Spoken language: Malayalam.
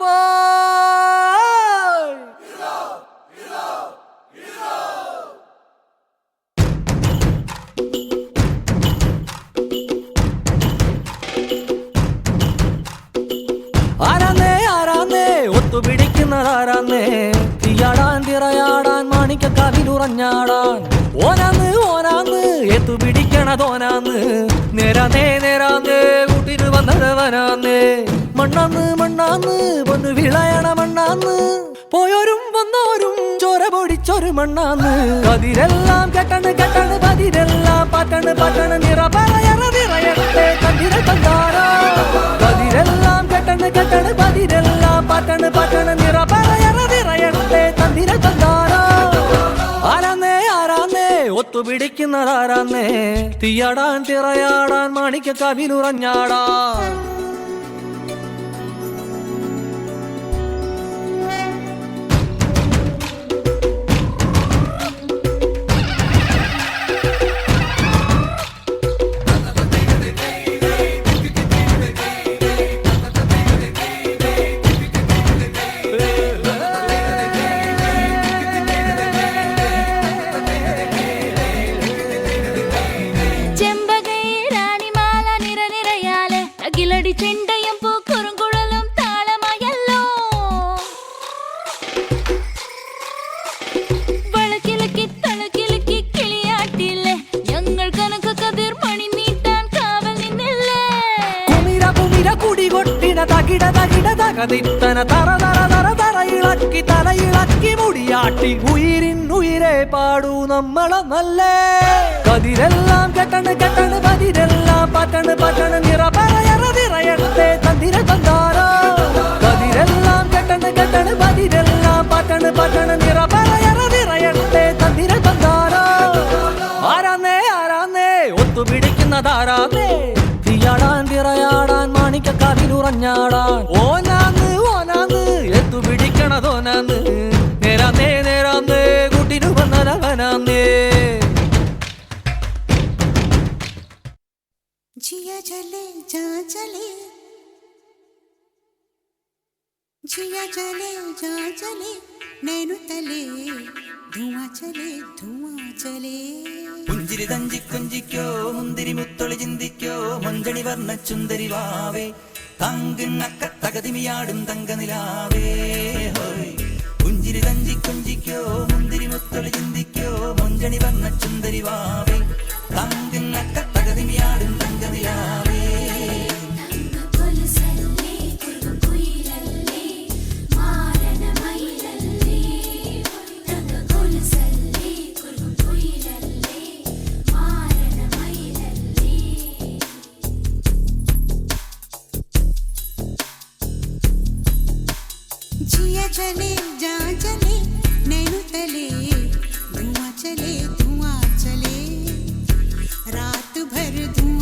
അപ്പോ ആരാന്നേ ആരാന്നേ ഒത്തുപിടിക്കുന്നതാരാന്നേ തീയാടാൻ തിറയാടാൻ മാണിക്കക്കാവിലുറഞ്ഞാടാൻ ഓനാന്ന് ഓനാന്ന് എത്തുപിടിക്കണതോനാന്ന് നേരാന്നേ നേരാന്നേ കൂട്ടിന് വന്നതവനാന്നേ മണ്ണാന്ന് മണ്ണാന്ന് വന്ന് വിളയണ മണ്ണാന്ന് പോയോരും വന്നോരും ചോര പൊടിച്ചൊരു മണ്ണാന്ന് കതിരെല്ലാം കെട്ടണ് കെട്ടണ് പതിരെല്ലാം പാറ്റണ് പാറ്റണ് നിറ പറയണ നിറയട്ടെ കതിര കണ്ടാരോ കതിരെല്ലാം കെട്ടണ് കെട്ടണ് പതിരെല്ലാം പാറ്റണ് പാറ്റണ് നിറ പറയണ നിറയട്ടെ കതിര കണ്ടാരോ ആരാന്നേ ആരാന്നേ ഒത്തുപിടിക്കുന്നതാരാന്നേ തീയാടാൻ തിറയാടാൻ മാണിക്കക്കാവിലുറഞ്ഞാടാൻ ചെണ്ടയും പൂക്കുറുങ്കുഴലും താളമായല്ലോ വളക്കിലക്കി തളക്കിലക്കി കിളിയാട്ടില്ലേ ഞങ്ങൾ കനക കതിർ മണി നീട്ടാൻ കാവൽ നിന്നില്ലേ കുമിര കുമിര കുടി കൊട്ടിന തകിട തകിട തകതിത്തന തറ തറ തറ തറ ഇളക്കി തല ഇളക്കി മുടിയാട്ടി ഉയിരിൻ ഉയിരെ പാടൂ നമ്മളെ നല്ലേ കതിരെല്ലാം കെട്ടണ് കെട്ടണ് പതിരെല്ലാം പാറ്റണ് പാറ്റണ് നിറ പറയറ നിറയട്ടെ തന്തിര തന്താരോ കതിരെല്ലാം കെട്ടണ് കെട്ടണ് പതിരെല്ലാം പാറ്റണ് പാറ്റണ് നിറ പറയറ നിറയട്ടെ തന്തിര തന്താരോ ആരാന്നേ ആരാന്നേ ഒത്തുപിടിക്കുന്നതാരാന്നേ തീയാടാൻ തിറയാടാൻ മാണിക്കക്കാവിലുറഞ്ഞാടാൻ ഓനാന്ന് ഓനാന്ന് എത്തുപിടിക്കണതോനാന്ന് നേരാന്നേ നേരാന്നേ കൂട്ടിനു വന്നതവനാന്നേ जिया चले जा चले जिया चले जा चले नैनु तले धुआं चले പുഞ്ചിരി തഞ്ചിക്കൊഞ്ചിക്കോ മുന്തിരി മുത്തൊളി ചിന്തിക്കോ മഞ്ചണി വർണ്ണ ചുന്ദരി വാവേ തങ്കിണ്ണക്ക തകതിമിയാടും തങ്കനിലാവേ ഹോയ് പുഞ്ചിരി തഞ്ചിക്കൊഞ്ചിക്കോ മുന്തിരി മുത്തൊളി ചിന്തിക്കോ മഞ്ചണി വർണ്ണ ചുന്ദരി വാവേ തങ്കിണ്ണക്ക തകതിമിയാടും തങ്കനിലാവേ जिया चले जा चले नैनु तले धुआं चले रात भर धुआं